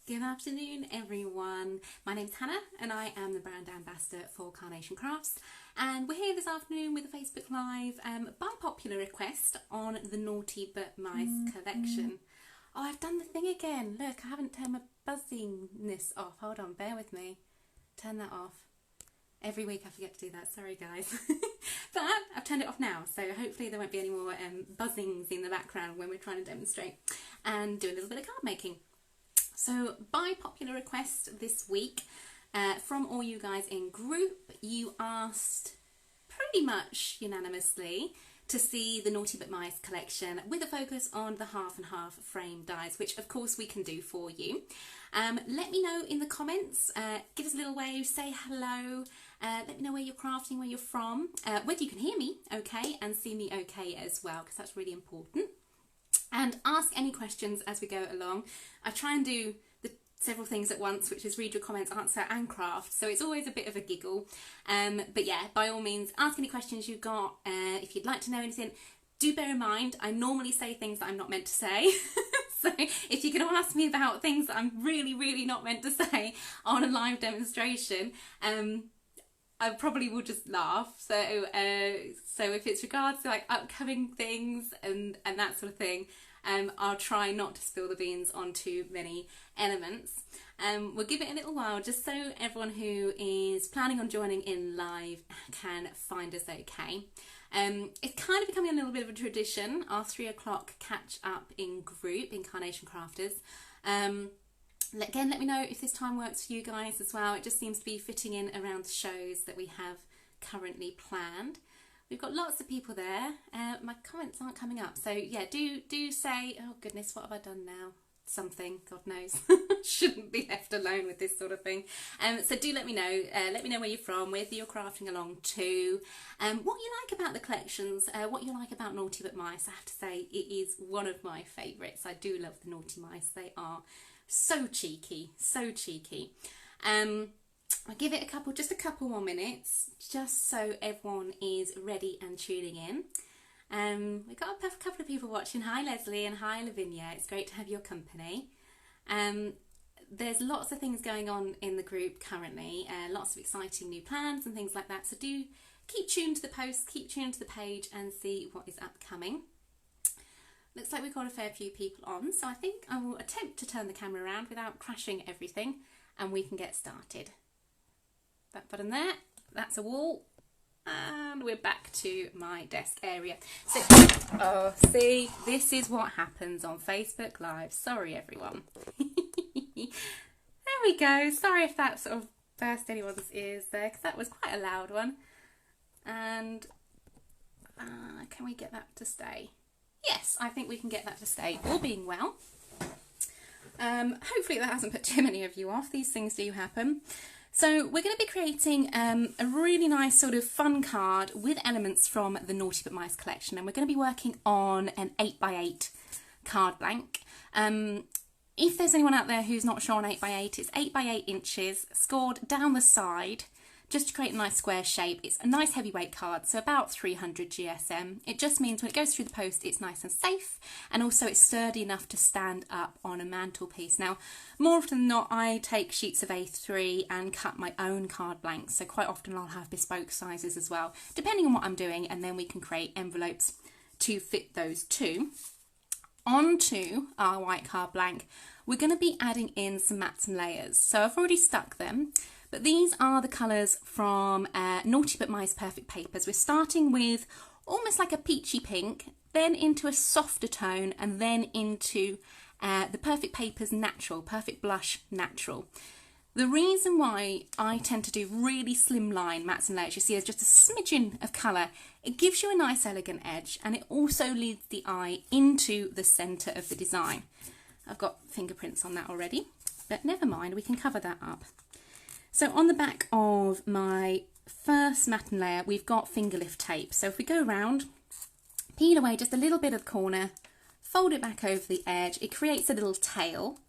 Good afternoon everyone, my name's Hannah and I am the brand ambassador for Carnation Crafts, and we're here this afternoon with a Facebook Live by popular request on the Naughty But Nice collection. Oh, I've done the thing again, look, I haven't turned my buzzingness off, hold on, bear with me, turn that off. Every week I forget to do that, sorry guys. But I've turned it off now, so hopefully there won't be any more buzzings in the background when we're trying to demonstrate and do a little bit of card making. So by popular request this week, from all you guys in group, you asked pretty much unanimously to see the Naughty But Nice collection with a focus on the half and half frame dies, which of course we can do for you. Let me know in the comments, give us a little wave, say hello, let me know where you're crafting, where you're from, whether you can hear me okay and see me okay as well, because that's really important. And ask any questions as we go along. I try and do the several things at once, which is read your comments, answer and craft. So it's always a bit of a giggle. But yeah, by all means, ask any questions you've got. If you'd like to know anything, do bear in mind, I normally say things that I'm not meant to say. So if you're going to ask me about things that I'm really not meant to say on a live demonstration, I probably will just laugh. So if it's regards to like upcoming things and that sort of thing, I'll try not to spill the beans on too many elements. We'll give it a little while just so everyone who is planning on joining in live can find us okay. It's kind of becoming a little bit of a tradition, our 3 o'clock catch up in group in Carnation Crafters. Again, let me know if this time works for you guys as well. It just seems to be fitting in around the shows that we have currently planned. We've got lots of people there. My comments aren't coming up, so yeah, do say, oh goodness, what have I done now? Something, God knows. Shouldn't be left alone with this sort of thing. So do let me know. Let me know where you're from, whether you're crafting along too, what you like about the collections, what you like about Naughty But Nice. I have to say, it is one of my favourites. I do love the Naughty Mice. They are so cheeky, so cheeky. I'll give it just a couple more minutes, just so everyone is ready and tuning in. We've got a couple of people watching. Hi Leslie and hi Lavinia, it's great to have your company. There's lots of things going on in the group currently, lots of exciting new plans and things like that, so do keep tuned to the post, keep tuned to the page and see what is upcoming. Looks like we've got a fair few people on, so I think I will attempt to turn the camera around without crashing everything and we can get started. That button there, that's a wall, and we're back to my desk area. So, oh, see, this is what happens on Facebook Live. Sorry, everyone. There we go. Sorry if that sort of burst anyone's ears there, because that was quite a loud one. And can we get that to stay? Yes, I think we can get that to stay, all being well. Hopefully that hasn't put too many of you off. These things do happen. So we're going to be creating a really nice sort of fun card with elements from the Naughty But Nice collection, and we're going to be working on an 8x8 card blank. If there's anyone out there who's not sure on 8x8, it's 8x8 inches scored down the side just to create a nice square shape. It's a nice heavyweight card, so about 300 GSM. It just means when it goes through the post, it's nice and safe, and also it's sturdy enough to stand up on a mantelpiece. Now, more often than not, I take sheets of A3 and cut my own card blanks, so quite often I'll have bespoke sizes as well, depending on what I'm doing, and then we can create envelopes to fit those too. Onto our white card blank, we're going to be adding in some mats and layers. So I've already stuck them. But these are the colours from Naughty But Nice Perfect Papers. We're starting with almost like a peachy pink, then into a softer tone, and then into the Perfect Papers Natural, Perfect Blush Natural. The reason why I tend to do really slimline mats and layers, you see there's just a smidgen of colour, it gives you a nice elegant edge, and it also leads the eye into the centre of the design. I've got fingerprints on that already, but never mind, we can cover that up. So on the back of my first matten layer, we've got finger lift tape. So if we go around, peel away just a little bit of the corner, fold it back over the edge, it creates a little tail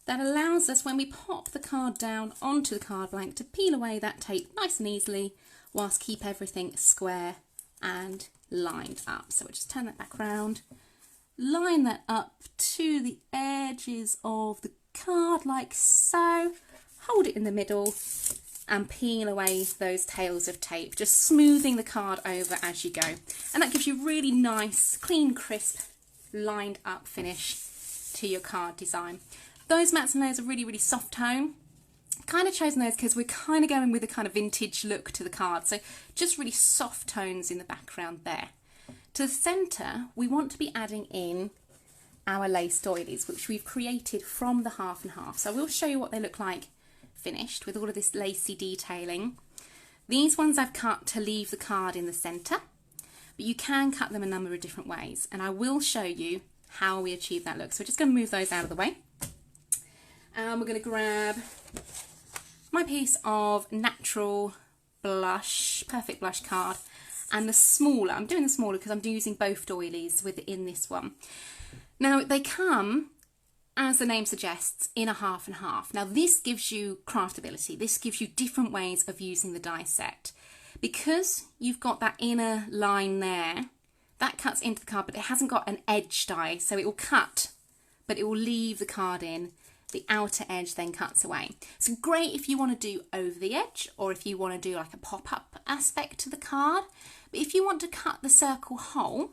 that allows us, when we pop the card down onto the card blank, to peel away that tape nice and easily, whilst keep everything square and lined up. So we'll just turn that back round, line that up to the edges of the card like so, hold it in the middle and peel away those tails of tape, just smoothing the card over as you go. And that gives you really nice, clean, crisp, lined up finish to your card design. Those mats and layers are really, really soft tone. Kind of chosen those because we're kind of going with a kind of vintage look to the card. So just really soft tones in the background there. To the centre, we want to be adding in our lace doilies, which we've created from the half and half. So I will show you what they look like finished with all of this lacy detailing. These ones I've cut to leave the card in the centre, but you can cut them a number of different ways, and I will show you how we achieve that look. So we're just going to move those out of the way, and we're going to grab my piece of natural blush, perfect blush card, and the smaller. I'm doing the smaller because I'm using both doilies within this one. Now they come, as the name suggests, in a half and half. Now this gives you craftability. This gives you different ways of using the die set. Because you've got that inner line there, that cuts into the card, but it hasn't got an edge die, so it will cut, but it will leave the card in. The outer edge then cuts away. So great if you want to do over the edge, or if you want to do like a pop-up aspect to the card. But if you want to cut the circle whole,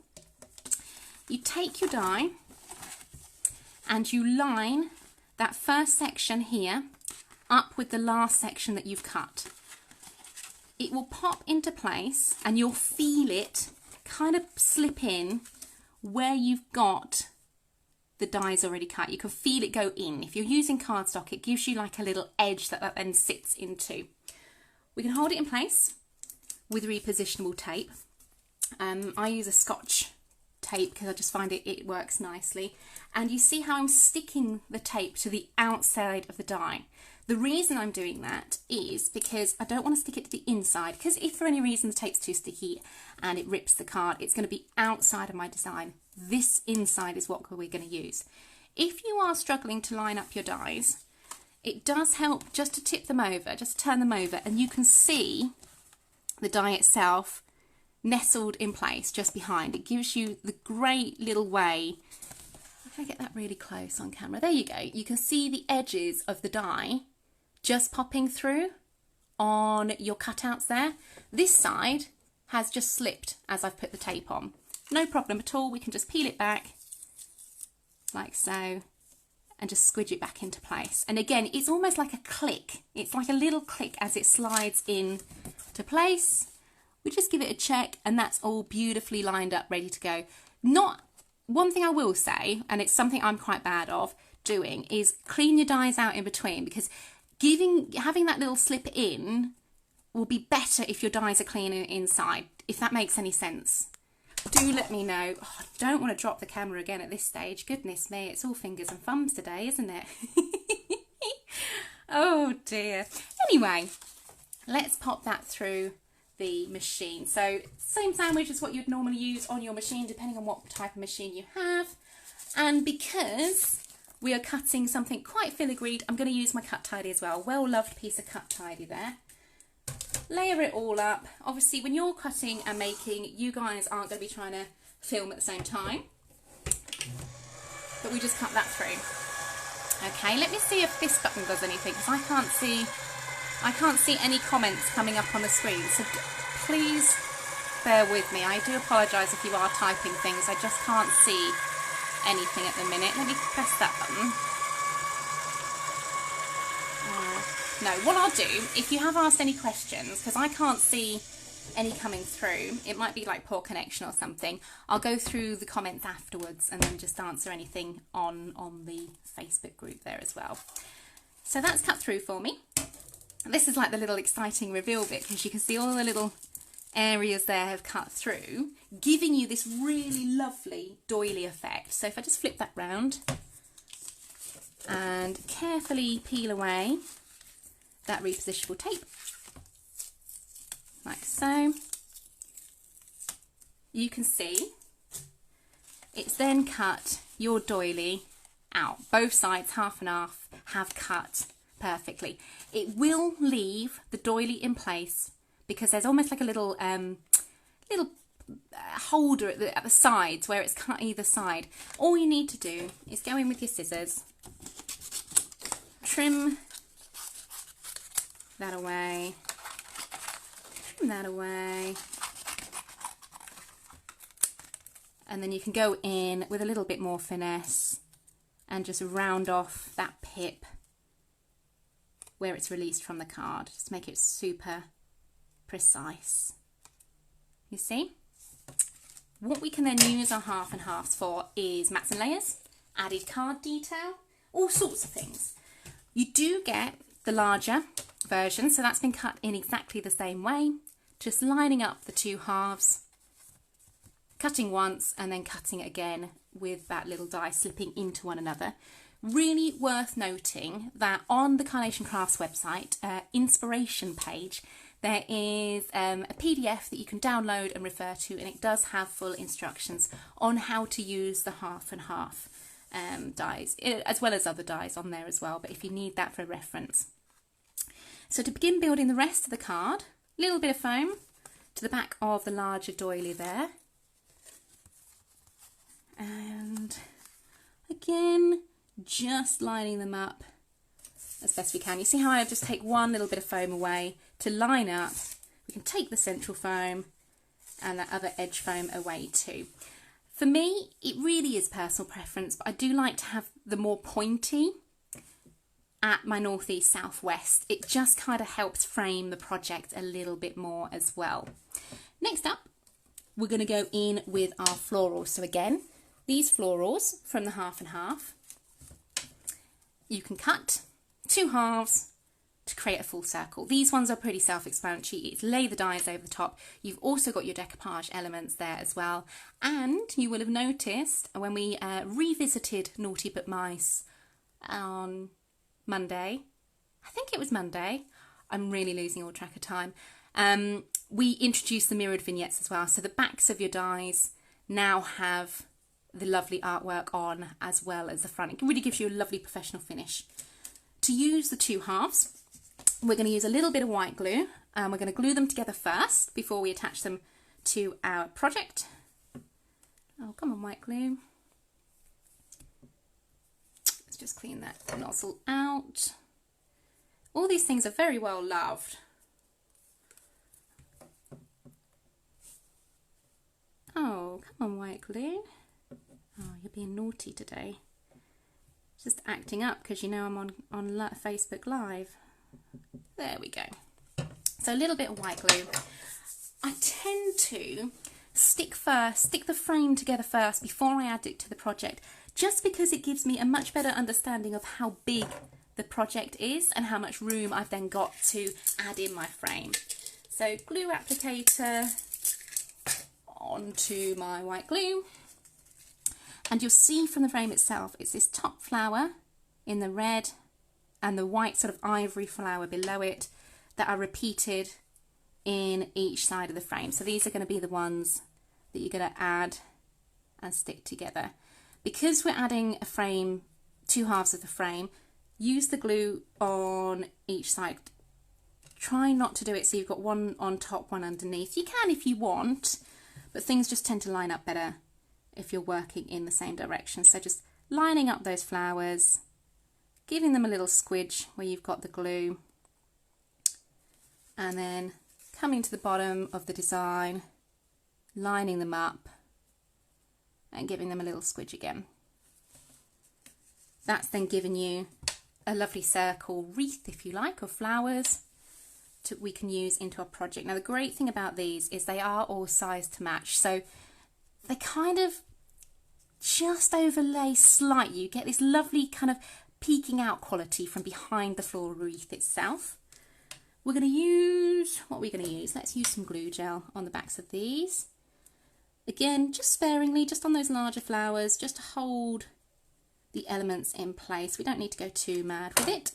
you take your die and you line that first section here up with the last section that you've cut. It will pop into place and you'll feel it kind of slip in where you've got the dies already cut. You can feel it go in. If you're using cardstock, it gives you like a little edge that then sits into. We can hold it in place with repositionable tape. I use a Scotch tape because I just find it works nicely. And you see how I'm sticking the tape to the outside of the die. The reason I'm doing that is because I don't want to stick it to the inside, because if for any reason the tape's too sticky and it rips the card, it's going to be outside of my design. This inside is what we're going to use. If you are struggling to line up your dies, it does help just to tip them over, just turn them over, and you can see the die itself nestled in place just behind. It gives you the great little way. If I get that really close on camera, there you go. You can see the edges of the die just popping through on your cutouts there. This side has just slipped as I've put the tape on. No problem at all. We can just peel it back like so and just squidge it back into place. And again, it's almost like a click. It's like a little click as it slides in to place. We just give it a check and that's all beautifully lined up, ready to go. One thing I will say, and it's something I'm quite bad of doing, is clean your dies out in between, because having that little slip in will be better if your dies are clean inside, if that makes any sense. Do let me know. Oh, I don't want to drop the camera again at this stage. Goodness me, it's all fingers and thumbs today, isn't it? Oh dear. Anyway, let's pop that through the machine. So same sandwich as what you'd normally use on your machine, depending on what type of machine you have. And because we are cutting something quite filigreed, I'm going to use my cut tidy as well. Well-loved piece of cut tidy there. Layer it all up. Obviously, when you're cutting and making, you guys aren't going to be trying to film at the same time. But we just cut that through. Okay, let me see if this button does anything, because I can't see any comments coming up on the screen. So please bear with me. I do apologise if you are typing things. I just can't see anything at the minute. Let me press that button. No, what I'll do, if you have asked any questions, because I can't see any coming through, it might be like poor connection or something, I'll go through the comments afterwards and then just answer anything on the Facebook group there as well. So that's cut through for me. This is like the little exciting reveal bit, because you can see all the little areas there have cut through, giving you this really lovely doily effect. So if I just flip that round and carefully peel away that repositionable tape, like so, you can see it's then cut your doily out. Both sides, half and half, have cut perfectly. It will leave the doily in place because there's almost like a little holder at the sides where it's cut either side. All you need to do is go in with your scissors trim that away, trim that away. And then you can go in with a little bit more finesse and just round off that pip where it's released from the card. Just make it super precise. You see? What we can then use our half and halves for is mats and layers, added card detail, all sorts of things. You do get the larger version, so that's been cut in exactly the same way, just lining up the two halves, cutting once and then cutting again with that little die slipping into one another. Really worth noting that on the Carnation Crafts website inspiration page, there is a PDF that you can download and refer to, and it does have full instructions on how to use the half and half dies, as well as other dies on there as well, but if you need that for reference. So to begin building the rest of the card, a little bit of foam to the back of the larger doily there. And again, just lining them up as best we can. You see how I just take one little bit of foam away to line up. We can take the central foam and that other edge foam away too. For me, it really is personal preference, but I do like to have the more pointy at my northeast southwest. It just kind of helps frame the project a little bit more as well. Next up, we're going to go in with our florals. So again, these florals from the half and half, you can cut two halves to create a full circle. These ones are pretty self-explanatory. It's lay the dies over the top. You've also got your decoupage elements there as well. And you will have noticed when we revisited Naughty But Mice on Monday, I think it was Monday, I'm really losing all track of time, we introduced the mirrored vignettes as well. So the backs of your dies now have the lovely artwork on as well as the front. It really gives you a lovely professional finish. To use the two halves, we're going to use a little bit of white glue, and we're going to glue them together first before we attach them to our project. Oh, come on, white glue. Let's just clean that nozzle out. All these things are very well loved. Oh, come on, white glue. Oh, you're being naughty today. Just acting up because you know I'm on Facebook Live. There we go. So a little bit of white glue. I tend to stick the frame together first before I add it to the project, just because it gives me a much better understanding of how big the project is and how much room I've then got to add in my frame. So glue applicator onto my white glue. And you'll see from the frame itself, it's this top flower in the red and the white sort of ivory flower below it that are repeated in each side of the frame. So these are going to be the ones that you're going to add and stick together. Because we're adding a frame, two halves of the frame, use the glue on each side. Try not to do it so you've got one on top, one underneath. You can if you want, but things just tend to line up better if you're working in the same direction. So just lining up those flowers, giving them a little squidge where you've got the glue, and then coming to the bottom of the design, lining them up and giving them a little squidge again. That's then given you a lovely circle wreath, if you like, of flowers we can use into our project. Now the great thing about these is they are all sized to match, so they kind of just overlay slightly. You get this lovely kind of peeking out quality from behind the floral wreath itself. We're going to use, what are we going to use? Let's use some glue gel on the backs of these. Again, just sparingly, just on those larger flowers, just to hold the elements in place. We don't need to go too mad with it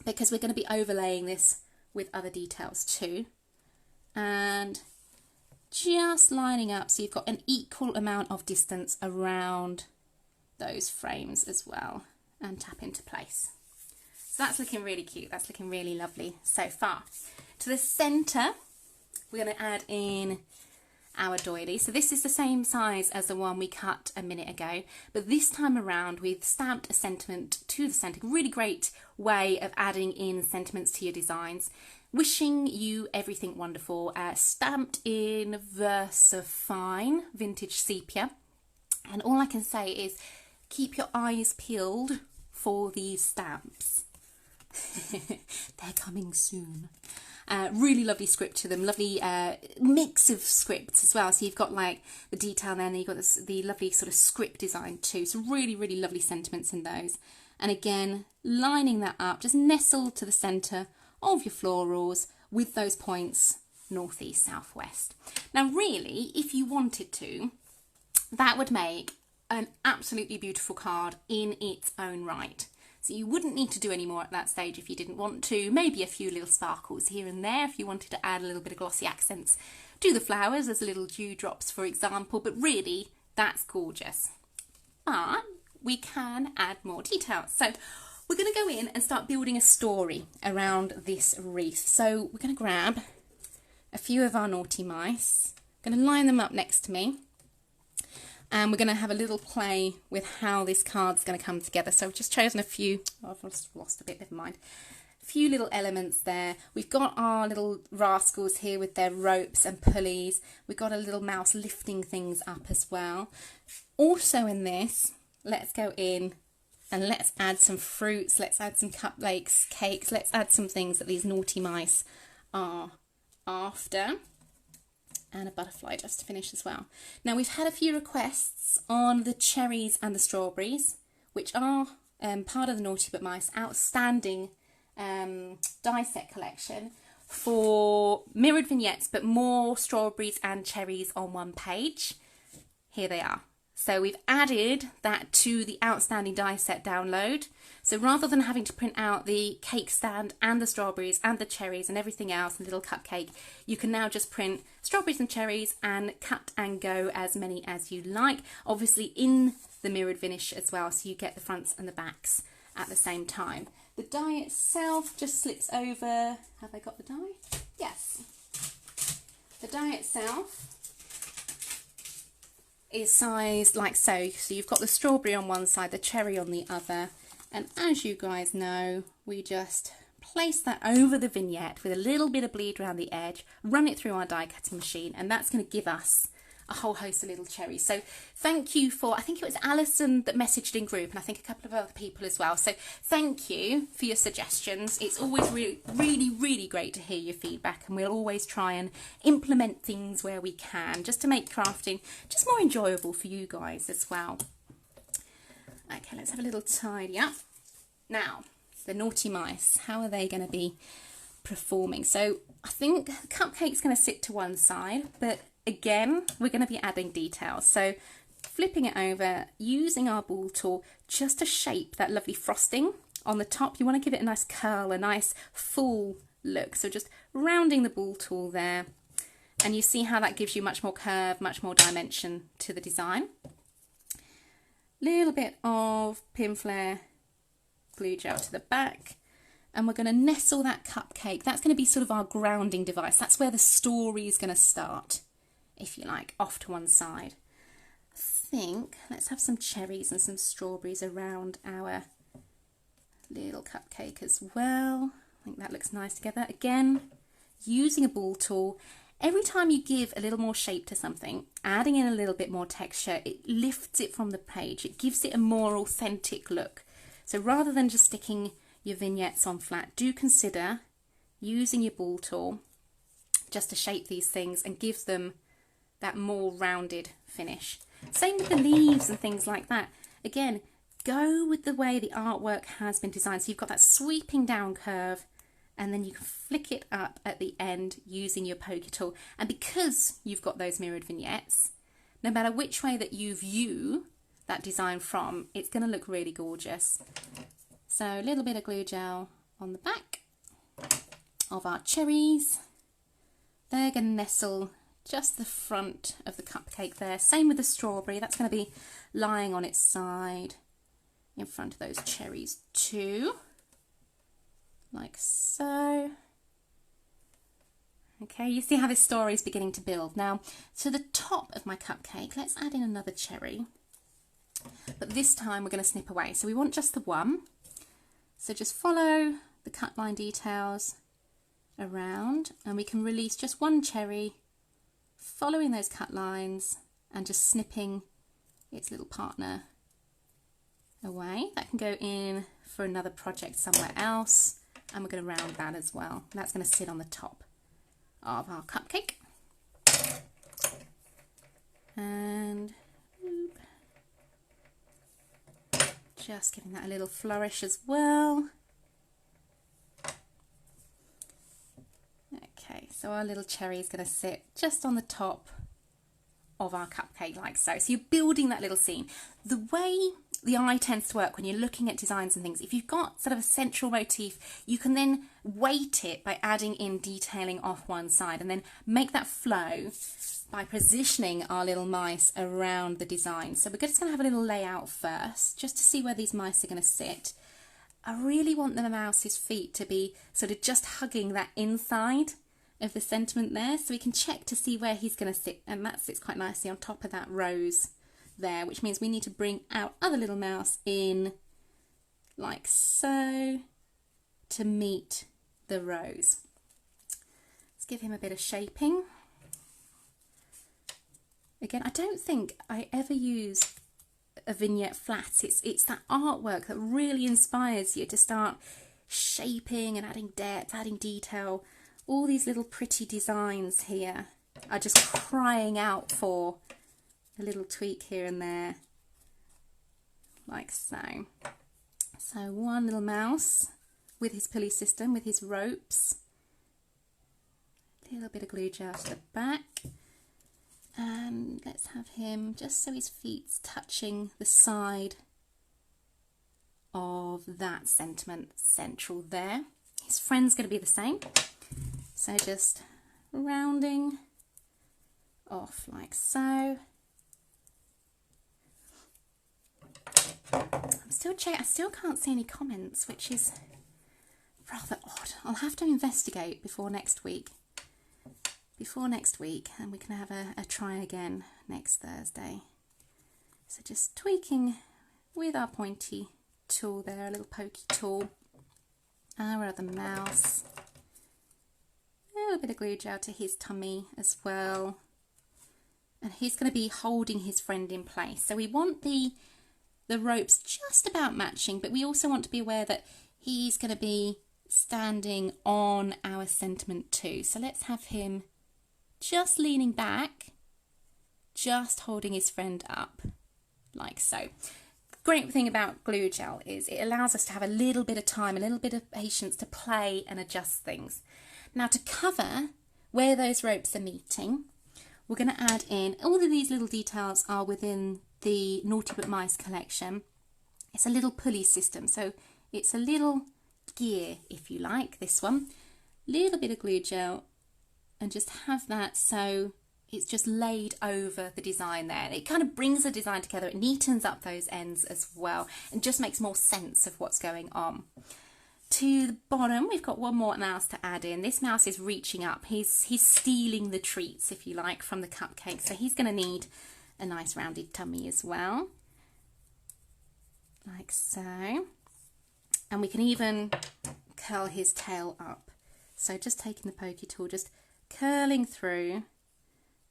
because we're going to be overlaying this with other details too. And just lining up so you've got an equal amount of distance around those frames as well, and tap into place. So that's looking really cute. That's looking really lovely so far. To the center, we're going to add in our doily. So this is the same size as the one we cut a minute ago, but this time around we've stamped a sentiment to the centre. Really great way of adding in sentiments to your designs. Wishing you everything wonderful, stamped in Versafine Vintage Sepia. And all I can say is keep your eyes peeled for these stamps. They're coming soon. Really lovely script to them, lovely mix of scripts as well. So you've got like the detail there, and then you've got this, the lovely sort of script design too. So really, really lovely sentiments in those. And again, lining that up, just nestled to the centre of your florals with those points north, east, south, west. Now really, if you wanted to, that would make an absolutely beautiful card in its own right. So you wouldn't need to do any more at that stage if you didn't want to. Maybe a few little sparkles here and there if you wanted to add a little bit of glossy accents to the flowers as little dewdrops, for example. But really, that's gorgeous. But we can add more details. So we're going to go in and start building a story around this wreath. So we're going to grab a few of our naughty mice. I'm going to line them up next to me. And we're going to have a little play with how this card's going to come together. So I've just chosen a few, oh, I've just lost a bit, never mind. A few little elements there. We've got our little rascals here with their ropes and pulleys. We've got a little mouse lifting things up as well. Also in this, let's go in and let's add some fruits. Let's add some cupcakes, cakes. Let's add some things that these naughty mice are after. And a butterfly just to finish as well. Now we've had a few requests on the cherries and the strawberries, which are part of the Naughty But Mice outstanding die set collection for mirrored vignettes, but more strawberries and cherries on one page. Here they are. So we've added that to the outstanding die set download. So rather than having to print out the cake stand and the strawberries and the cherries and everything else and little cupcake, you can now just print strawberries and cherries and cut and go as many as you like. Obviously in the mirrored finish as well, so you get the fronts and the backs at the same time. The die itself just slips over. Have I got the die? Yes. The die itself is sized like so. So you've got the strawberry on one side, the cherry on the other. And as you guys know, we just place that over the vignette with a little bit of bleed around the edge, run it through our die cutting machine, and that's going to give us a whole host of little cherries. So thank you for, I think it was Alison that messaged in group, and I think a couple of other people as well. So thank you for your suggestions. It's always really great to hear your feedback, and we'll always try and implement things where we can, just to make crafting just more enjoyable for you guys as well. Okay, let's have a little tidy up. Now, the naughty mice, how are they going to be performing? So I think the cupcake's going to sit to one side, but again, we're going to be adding details. So flipping it over, using our ball tool just to shape that lovely frosting on the top. You want to give it a nice curl, a nice full look. So just rounding the ball tool there. And you see how that gives you much more curve, much more dimension to the design. Little bit of pin flare glue gel to the back, and we're going to nestle that cupcake. That's going to be sort of our grounding device. That's where the story is going to start, if you like, off to one side. I think let's have some cherries and some strawberries around our little cupcake as well. I think that looks nice together. Again, using a ball tool. Every time you give a little more shape to something, adding in a little bit more texture, it lifts it from the page. It gives it a more authentic look. So rather than just sticking your vignettes on flat, do consider using your ball tool just to shape these things and give them that more rounded finish. Same with the leaves and things like that. Again, go with the way the artwork has been designed. So you've got that sweeping down curve, and then you can flick it up at the end using your poker tool. And because you've got those mirrored vignettes, no matter which way that you view that design from, it's going to look really gorgeous. So a little bit of glue gel on the back of our cherries. They're going to nestle just the front of the cupcake there. Same with the strawberry. That's going to be lying on its side in front of those cherries too. Like so. Okay, you see how this story is beginning to build. Now, to the top of my cupcake, let's add in another cherry. But this time we're going to snip away. So we want just the one. So just follow the cut line details around and we can release just one cherry, following those cut lines and just snipping its little partner away. That can go in for another project somewhere else, and we're going to round that as well. That's going to sit on the top of our cupcake. And just giving that a little flourish as well. Okay, so our little cherry is going to sit just on the top of our cupcake like so. So you're building that little scene. The way the eye tends to work when you're looking at designs and things, if you've got sort of a central motif, you can then weight it by adding in detailing off one side and then make that flow by positioning our little mice around the design. So we're just going to have a little layout first, just to see where these mice are going to sit. I really want the mouse's feet to be sort of just hugging that inside of the sentiment there, so we can check to see where he's going to sit, and that sits quite nicely on top of that rose there, which means we need to bring our other little mouse in like so to meet the rose. Let's give him a bit of shaping. Again, I don't think I ever use a vignette flat. It's that artwork that really inspires you to start shaping and adding depth, adding detail. All these little pretty designs here are just crying out for a little tweak here and there, like so. So one little mouse with his pulley system, with his ropes, a little bit of glue gel to the back, and let's have him just so his feet's touching the side of that sentiment central there. His friend's going to be the same. So just rounding off like so. I'm still checking, I still can't see any comments, which is rather odd. I'll have to investigate before next week. And we can have a try again next Thursday. So just tweaking with our pointy tool there, a little pokey tool. Our other mouse. A little bit of glue gel to his tummy as well, and he's going to be holding his friend in place. So we want the ropes just about matching, but we also want to be aware that he's going to be standing on our sentiment too. So let's have him just leaning back, just holding his friend up like so. The great thing about glue gel is it allows us to have a little bit of time, a little bit of patience to play and adjust things. Now, to cover where those ropes are meeting, we're going to add in, all of these little details are within the Naughty But Mice collection. It's a little pulley system, so it's a little gear, if you like, this one. Little bit of glue gel, and just have that so it's just laid over the design there. It kind of brings the design together, it neatens up those ends as well, and just makes more sense of what's going on. To the bottom, we've got one more mouse to add in. This mouse is reaching up. He's stealing the treats, if you like, from the cupcake. So he's going to need a nice rounded tummy as well, like so. And we can even curl his tail up. So just taking the pokey tool, just curling through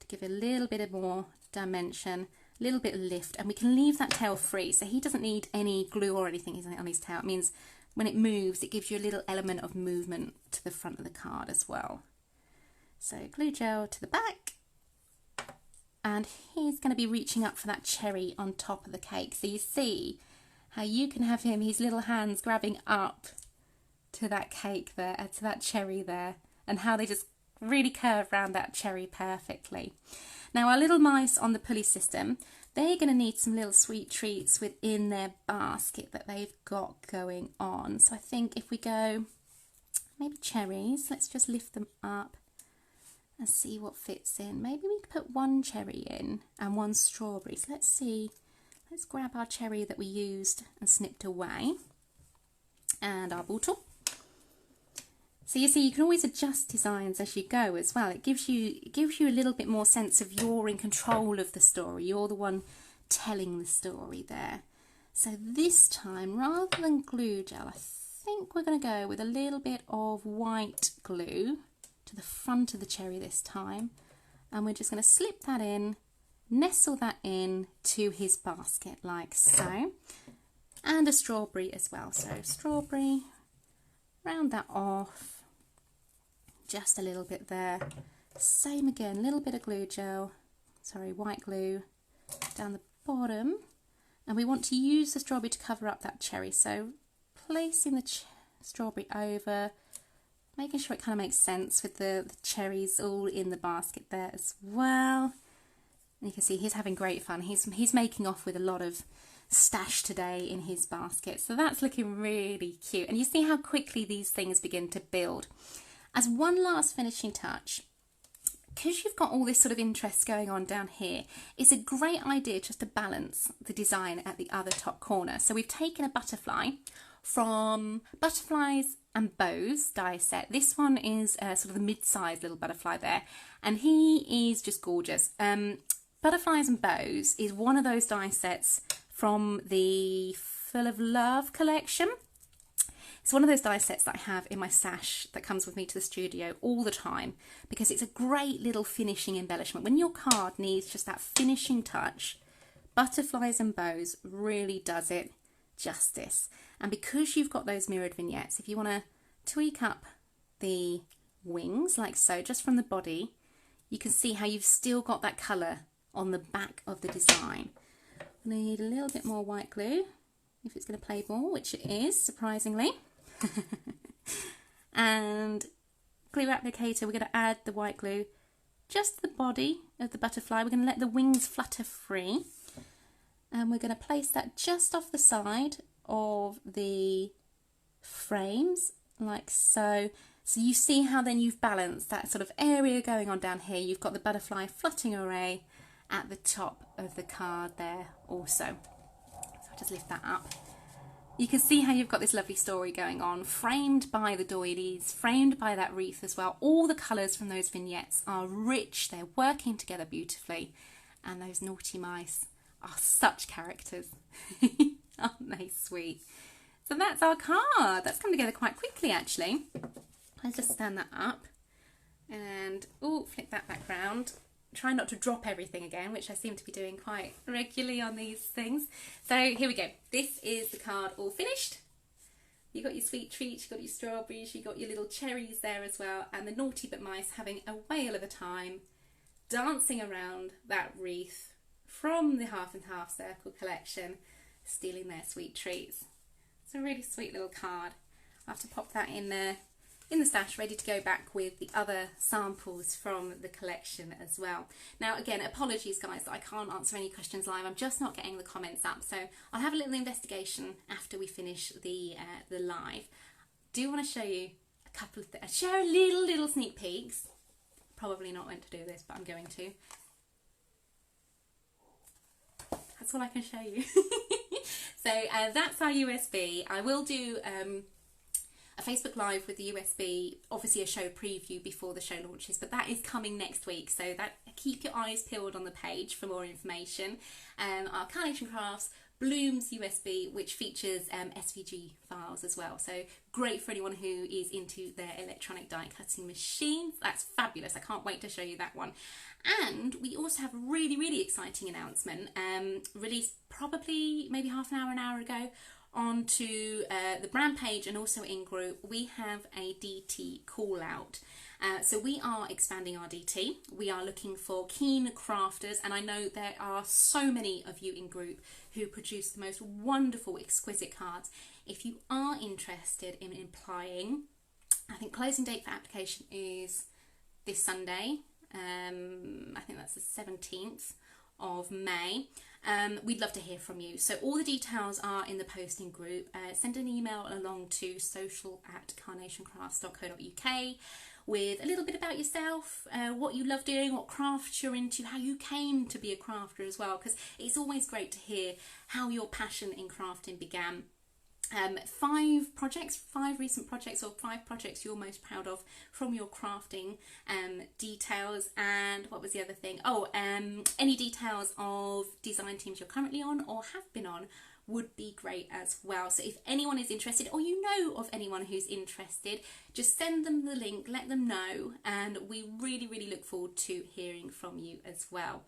to give a little bit of more dimension, a little bit of lift, and we can leave that tail free. So he doesn't need any glue or anything on his tail. It means when it moves, it gives you a little element of movement to the front of the card as well. So glue gel to the back, and he's going to be reaching up for that cherry on top of the cake. So you see how you can have him, his little hands grabbing up to that cake there, to that cherry there, and how they just really curve around that cherry perfectly. Now our little mice on the pulley system, they're going to need some little sweet treats within their basket that they've got going on. So I think if we go, maybe cherries, let's just lift them up and see what fits in. Maybe we could put one cherry in and one strawberry. So let's see, let's grab our cherry that we used and snipped away, and our bottle. So you see, you can always adjust designs as you go as well. It gives you a little bit more sense of you're in control of the story. You're the one telling the story there. So this time, rather than glue gel, I think we're going to go with a little bit of white glue to the front of the cherry this time. And we're just going to slip that in, nestle that in to his basket like so. And a strawberry as well. So strawberry, round that off. Just a little bit there. Same again, a little bit of glue gel, sorry, white glue down the bottom. And we want to use the strawberry to cover up that cherry. So placing the strawberry over, making sure it kind of makes sense with the cherries all in the basket there as well. And you can see he's having great fun. He's making off with a lot of stash today in his basket. So that's looking really cute. And you see how quickly these things begin to build. As one last finishing touch, because you've got all this sort of interest going on down here, it's a great idea just to balance the design at the other top corner. So we've taken a butterfly from Butterflies and Bows die set. This one is sort of the mid-sized little butterfly there, and he is just gorgeous. Butterflies and Bows is one of those die sets from the Full of Love collection. It's one of those die sets that I have in my stash that comes with me to the studio all the time because it's a great little finishing embellishment. When your card needs just that finishing touch, Butterflies and Bows really does it justice. And because you've got those mirrored vignettes, if you want to tweak up the wings like so, just from the body, you can see how you've still got that colour on the back of the design. I need a little bit more white glue if it's going to play ball, which it is, surprisingly. And glue applicator, we're going to add the white glue just to the body of the butterfly. We're going to let the wings flutter free, and we're going to place that just off the side of the frames like so. So you see how then you've balanced that sort of area going on down here. You've got the butterfly flutting away at the top of the card there also. So I'll just lift that up. You can see how you've got this lovely story going on, framed by the doilies, framed by that wreath as well. All the colours from those vignettes are rich, they're working together beautifully, and those naughty mice are such characters. Aren't they sweet? So that's our card. That's come together quite quickly actually. Let's just stand that up and flip that back round. Try not to drop everything again, which I seem to be doing quite regularly on these things. So here we go. This is the card all finished. You got your sweet treats, you got your strawberries, you got your little cherries there as well, and the naughty but mice having a whale of a time dancing around that wreath from the Half and Half Circle collection, stealing their sweet treats. It's a really sweet little card. I'll have to pop that in there in the stash, ready to go back with the other samples from the collection as well. Now again, apologies guys that I can't answer any questions live. I'm just not getting the comments up, so I'll have a little investigation after we finish the live. Do want to show you a couple of things, share a little sneak peeks. Probably not meant to do this, but I'm going to. That's all I can show you. So that's our USB. I will do a Facebook Live with the USB, obviously a show preview before the show launches, but that is coming next week, so that keep your eyes peeled on the page for more information. Our Carnation Crafts Blooms USB, which features SVG files as well, so great for anyone who is into their electronic die cutting machines. That's fabulous. I can't wait to show you that one. And we also have a really exciting announcement, released probably maybe half an hour ago, onto the brand page and also in group. We have a DT call out. So we are expanding our DT. We are looking for keen crafters, and I know there are so many of you in group who produce the most wonderful, exquisite cards. If you are interested in applying, I think closing date for application is this Sunday. I think that's the 17th of May. We'd love to hear from you. So all the details are in the posting group. Send an email along to social@carnationcrafts.co.uk with a little bit about yourself, what you love doing, what crafts you're into, how you came to be a crafter as well, because it's always great to hear how your passion in crafting began. five recent projects, or 5 projects you're most proud of from your crafting details. And what was the other thing? Oh, any details of design teams you're currently on or have been on would be great as well. So if anyone is interested, or you know of anyone who's interested, just send them the link, let them know, and we really look forward to hearing from you as well.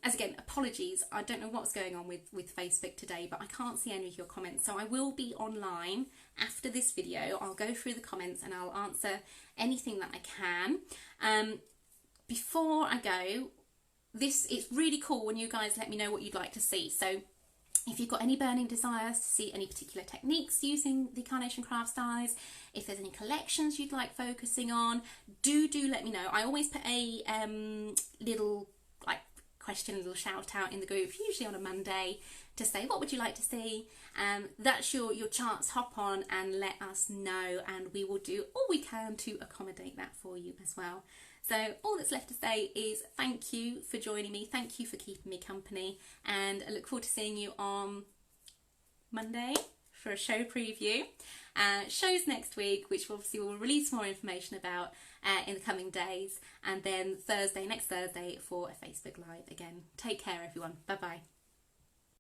As again, apologies, I don't know what's going on with Facebook today, but I can't see any of your comments, so I will be online after this video. I'll go through the comments and I'll answer anything that I can. Before I go, it's really cool when you guys let me know what you'd like to see. So if you've got any burning desires to see any particular techniques using the Carnation Crafts dies, if there's any collections you'd like focusing on, do let me know. I always put a little question, a little shout out in the group, usually on a Monday, to say what would you like to see. That's your chance. Hop on and let us know, and we will do all we can to accommodate that for you as well. So all that's left to say is thank you for joining me, thank you for keeping me company, and I look forward to seeing you on Monday for a show preview. Shows next week, which obviously we'll release more information about in the coming days, and then next Thursday for a Facebook Live again. Take care everyone, bye bye.